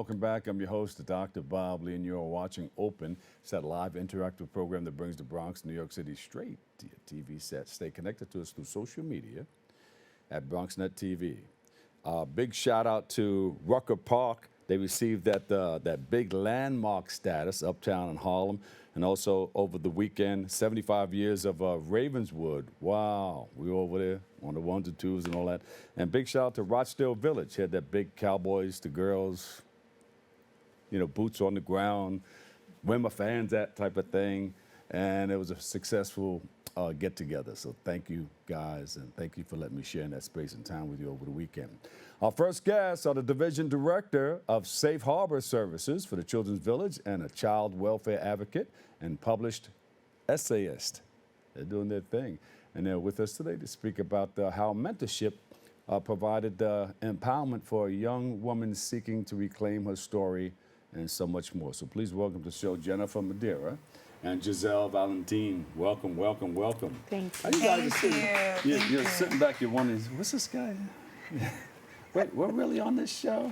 welcome back. I'm your host, Dr. Bob Lee, and you're watching Open. It's that live interactive program that brings the Bronx, New York City straight to your TV set. Stay connected to us through social media at BronxNet TV. Big shout out to Rucker Park. They received that big landmark status uptown in Harlem. And also over the weekend, 75 years of Ravenswood. Wow, we were over there on the ones and twos and all that. And big shout out to Rochdale Village. Had that big cowboys to girls, you know, boots on the ground, where my fans at type of thing. And it was a successful get together. So thank you guys, and thank you for letting me share in that space and time with you over the weekend. Our first guests are the Division Director of Safe Harbor Services for the Children's Village and a child welfare advocate and published essayist. They're doing their thing. And they're with us today to speak about how mentorship provided empowerment for a young woman seeking to reclaim her story and so much more. So please welcome to the show Jennifer Madera and Gyselle Valentin. Welcome, welcome, welcome. Thank you. How you guys are sitting? You're sitting back, you're wondering, what's this guy? Wait, we're really on this show?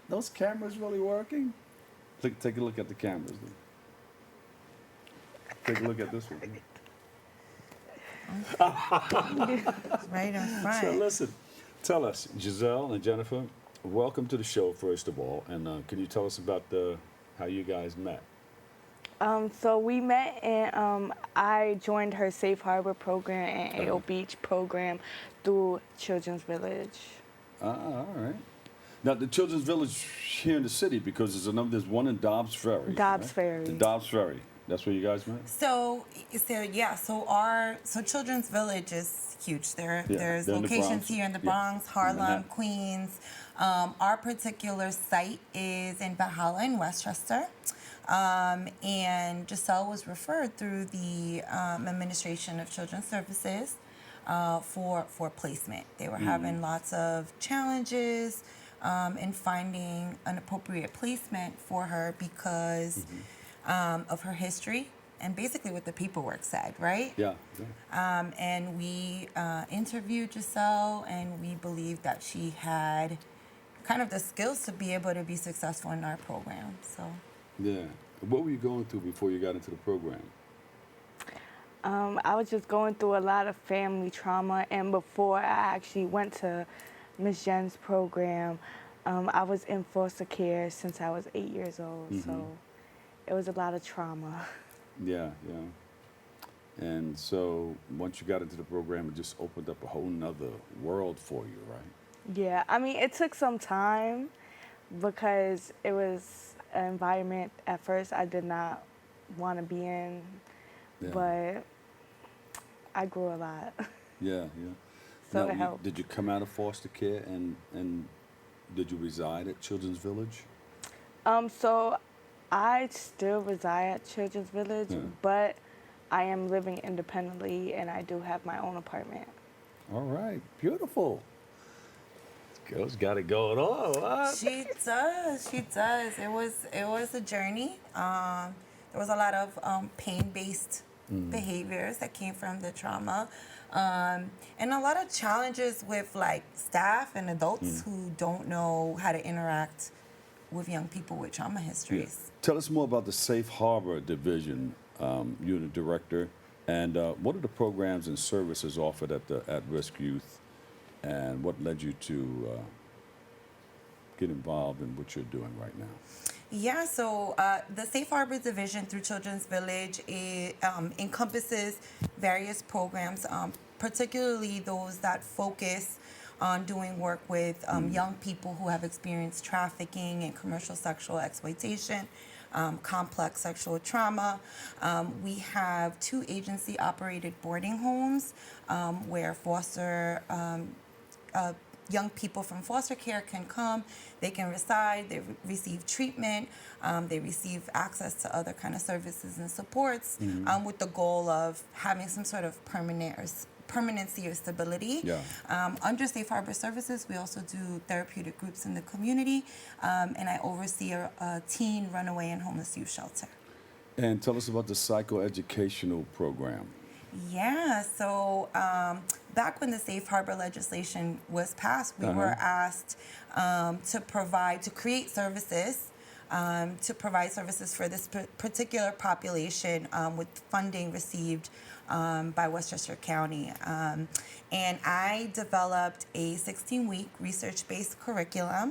Those cameras really working? Take a look at the cameras. Then. Take a look at this one. Right in front. So listen, tell us, Gyselle and Jennifer, welcome to the show, first of all. And can you tell us about how you guys met? So we met and I joined her Safe Harbor program and AO Beach program through Children's Village. All right. Now, the Children's Village here in the city, because there's one in Dobbs Ferry. Dobbs Ferry. The Dobbs Ferry. That's where you guys met? So Children's Village is huge. There's locations here in the Bronx, Harlem, Queens. Our particular site is in Valhalla in Westchester. And Gyselle was referred through the Administration of Children's Services for placement. They were having lots of challenges in finding an appropriate placement for her because of her history and basically what the paperwork said, right? Yeah. And we interviewed Gyselle, and we believed that she had kind of the skills to be able to be successful in our program. So. Yeah. What were you going through before you got into the program? I was just going through a lot of family trauma, and before I actually went to Miss Jen's program, I was in foster care since I was 8 years old, so it was a lot of trauma. Yeah. And so once you got into the program, it just opened up a whole nother world for you, right? Yeah, I mean, it took some time because it was an environment at first I did not want to be in, but I grew a lot. Yeah. So now, it helped. Did you come out of foster care and did you reside at Children's Village? So I still reside at Children's Village, but I am living independently and I do have my own apartment. All right, beautiful. Girl's got it going on. What? She does. It was a journey. There was a lot of pain-based behaviors that came from the trauma, and a lot of challenges with like staff and adults who don't know how to interact with young people with trauma histories. Yeah. Tell us more about the Safe Harbor Division. You're the director, and what are the programs and services offered at the at-risk youth? And what led you to get involved in what you're doing right now? Yeah, so the Safe Harbor Division through Children's Village encompasses various programs, particularly those that focus on doing work with young people who have experienced trafficking and commercial sexual exploitation, complex sexual trauma. We have 2 agency-operated boarding homes where young people from foster care can come, they can reside, they receive treatment, they receive access to other kind of services and supports with the goal of having some sort of permanency or stability. Yeah. Under Safe Harbor Services, we also do therapeutic groups in the community, and I oversee a teen runaway and homeless youth shelter. And tell us about the psychoeducational program. Yeah, so back when the safe harbor legislation was passed, we Uh-huh. were asked to create services, to provide services for this particular population with funding received by Westchester County. And I developed a 16-week research-based curriculum.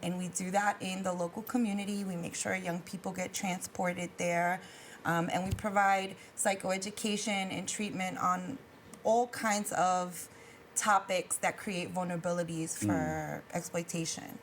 And we do that in the local community. We make sure young people get transported there. And we provide psychoeducation and treatment on all kinds of topics that create vulnerabilities for exploitation.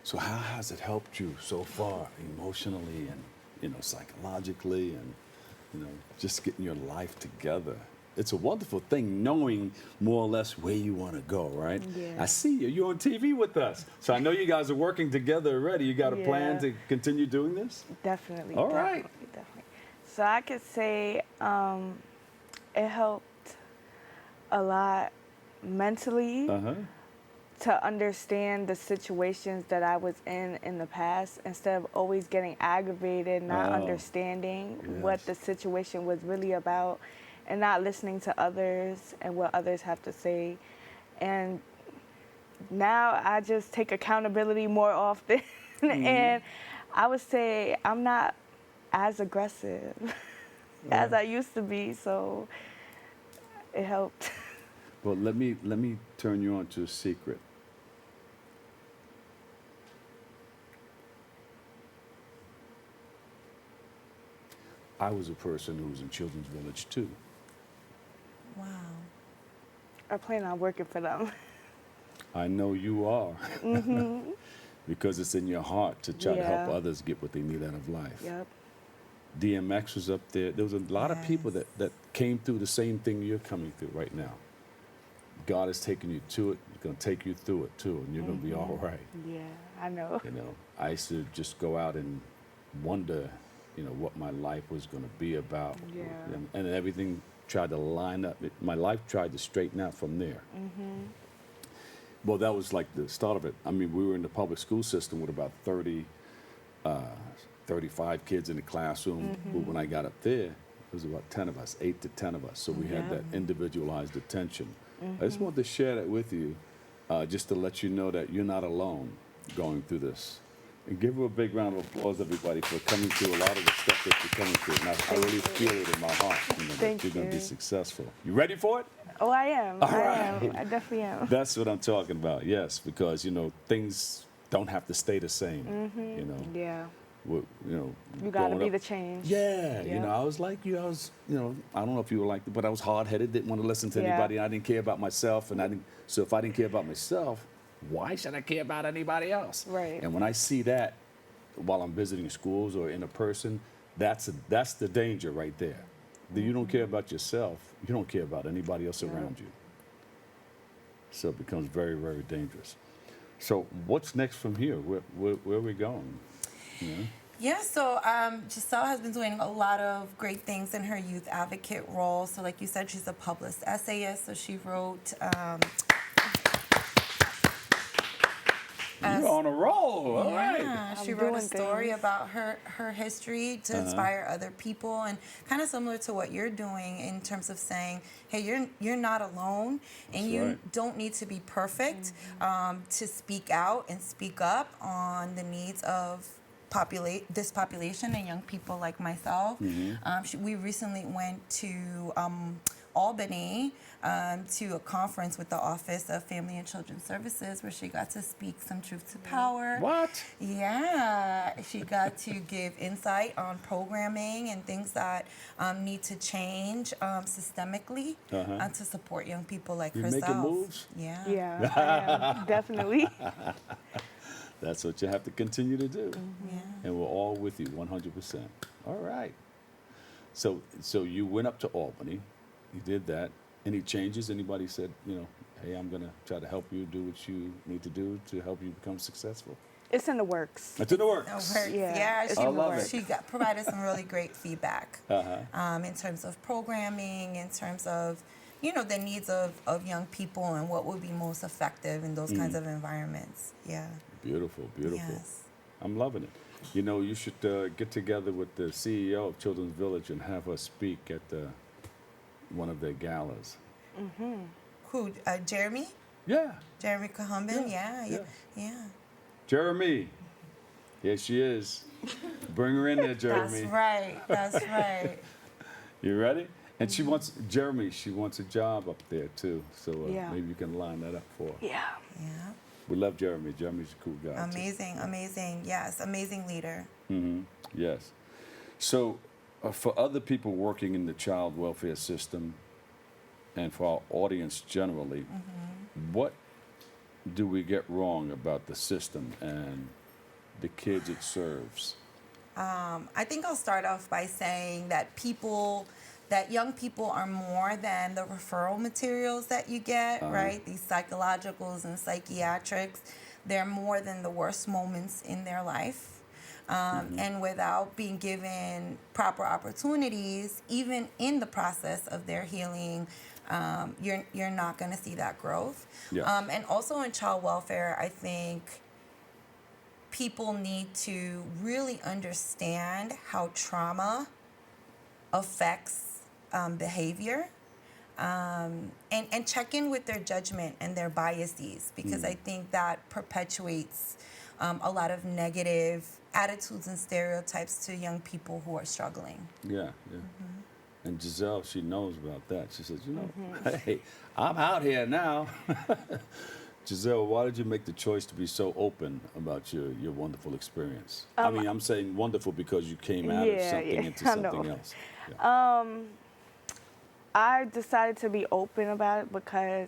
So how has it helped you so far, emotionally and, psychologically, and, just getting your life together? It's a wonderful thing knowing more or less where you want to go, right? Yeah. I see you. You're on TV with us. So I know you guys are working together already. You got a plan Yeah. to continue doing this? Definitely. All right. Definitely. So I could say it helped a lot mentally Uh-huh. to understand the situations that I was in the past, instead of always getting aggravated, not Oh. understanding Yes. what the situation was really about, and not listening to others and what others have to say. And now I just take accountability more often. And I would say I'm not as aggressive as I used to be, so it helped. Well, let me turn you on to a secret. I was a person who was in Children's Village too. Wow. I plan on working for them. I know you are. Because it's in your heart to try to help Yeah. others get what they need out of life. Yep. DMX was up there. There was a lot of people Yes. that came through the same thing you're coming through right now. God has taken you to it. He's going to take you through it too, and you're going to be all right. Yeah, I know. I used to just go out and wonder, what my life was going to be about. Yeah. And everything tried to line up. My life tried to straighten out from there. Well, that was like the start of it. I mean, we were in the public school system with about 35 kids in the classroom. But when I got up there, it was about 10 of us, 8 to 10 of us. So we had that individualized attention. I just wanted to share that with you, just to let you know that you're not alone going through this. And give her a big round of applause, everybody, for coming through a lot of the stuff that you're coming through. And I really feel it in my heart, that Thank you're going to be you. successful. You ready for it? Oh, I am. All I right. am. I definitely am. That's what I'm talking about, yes, because, things don't have to stay the same, Yeah. You You got to growing be up- the change. Yeah, Yeah. I was like you. I was, I don't know if you were like, but I was hard-headed, didn't want to listen to Yeah. anybody, and I didn't care about myself, so if I didn't care about myself, why should I care about anybody else? Right. And when I see that while I'm visiting schools or in a person, that's the danger right there. That you don't care about yourself, you don't care about anybody else around you. So it becomes very, very dangerous. So what's next from here? Where are we going? Yeah, so Gyselle has been doing a lot of great things in her youth advocate role. So like you said, she's a published essayist. So she wrote... You're on a roll, all right. Yeah, she I'm wrote a doing story things. about her history to inspire other people, and kind of similar to what you're doing in terms of saying, hey, you're not alone, and That's you right. don't need to be perfect to speak out and speak up on the needs of this population and young people like myself. We recently went to Albany to a conference with the Office of Family and Children's Services, where she got to speak some truth to power. What? Yeah, she got to give insight on programming and things that need to change systemically to support young people like You herself. making moves? Yeah. Yeah, I am. Definitely. That's what you have to continue to do. Yeah. And we're all with you 100%. All right. So you went up to Albany. You did that. Any changes? Anybody said, hey, I'm going to try to help you do what you need to do to help you become successful? It's in the works. It's in the No, works. Yeah, it's she, I love it. she provided some really great feedback in terms of programming, in terms of, the needs of young people and what would be most effective in those kinds of environments. Yeah. Beautiful, beautiful. Yes. I'm loving it. You should get together with the CEO of Children's Village and have her speak at one of their galas. Who? Jeremy? Yeah. Jeremy Kahumban? Yeah. Jeremy. Here she is. Bring her in there, Jeremy. That's right. You ready? And she wants a job up there too. So maybe you can line that up for her. Yeah. We love Jeremy. Jeremy's a cool guy. Amazing. Yes, amazing leader. Yes. So for other people working in the child welfare system and for our audience generally, what do we get wrong about the system and the kids it serves? I think I'll start off by saying that young people are more than the referral materials that you get, right? These psychologicals and psychiatrics, they're more than the worst moments in their life. And without being given proper opportunities, even in the process of their healing, you're not going to see that growth. Yes. And also in child welfare, I think people need to really understand how trauma affects behavior, and check in with their judgment and their biases, because I think that perpetuates a lot of negative attitudes and stereotypes to young people who are struggling. Yeah. And Gyselle, she knows about that. She says, hey, I'm out here now. Gyselle, why did you make the choice to be so open about your wonderful experience? I mean, I'm saying wonderful because you came out of something into something else. Yeah. I decided to be open about it because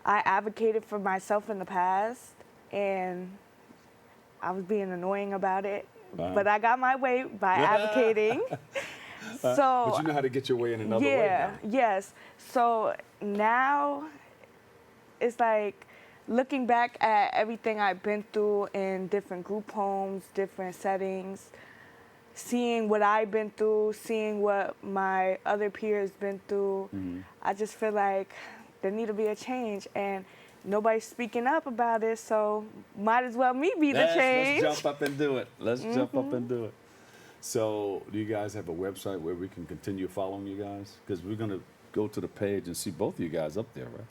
I advocated for myself in the past, and I was being annoying about it. But I got my way by advocating. But you know how to get your way in another way now. Yes. So now it's like looking back at everything I've been through in different group homes, different settings, seeing what I've been through, seeing what my other peers been through, I just feel like there need to be a change, and nobody's speaking up about it, so might as well me be the change. Let's jump up and do it. Jump up and do it. So do you guys have a website where we can continue following you guys? Because we're going to go to the page and see both of you guys up there, right?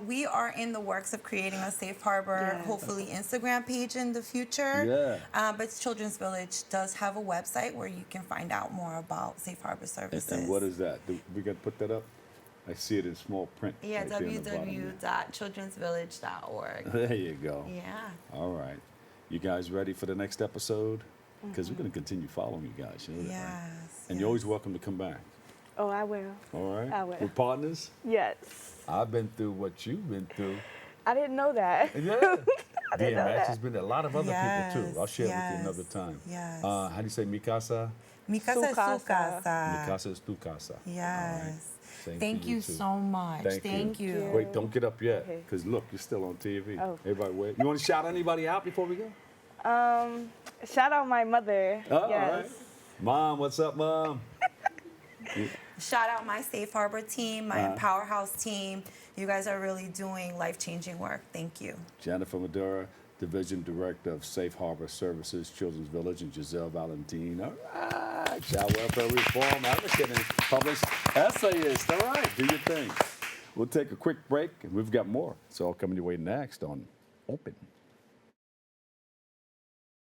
We are in the works of creating a Safe Harbor, hopefully Instagram page in the future. Yeah. But Children's Village does have a website where you can find out more about Safe Harbor services. And what is that? We got to put that up? I see it in small print. Yeah, right there in the bottom. www.childrensvillage.org. There you go. Yeah. All right. You guys ready for the next episode? Because we're going to continue following you guys. You know that, right? Yes. And you're always welcome to come back. Oh, I will. All right? I will. We're partners? Yes. I've been through what you've been through. I didn't know that. Yeah. I didn't know DMX that. has been there. A lot of other people, too. I'll share with you another time. Yes. How do you say Mikasa? Mikasa Su casa. Mikasa is tu casa. Yes. Same Thank to you too. so much. Thank you. Wait, don't get up yet, Okay. because look, you're still on TV. Oh. Everybody wait. You want to shout anybody out before we go? Shout out my mother. Oh, yes. all right. Mom, what's up, Mom? Shout out my Safe Harbor team, my Empower House team. You guys are really doing life-changing work. Thank you. Jennifer Madera, Division Director of Safe Harbor Services, Children's Village, and Gyselle Valentin. All right. Child Welfare Reform Advocate and Published Essayist. All right, do your thing. We'll take a quick break, and we've got more. It's all coming your way next on Open.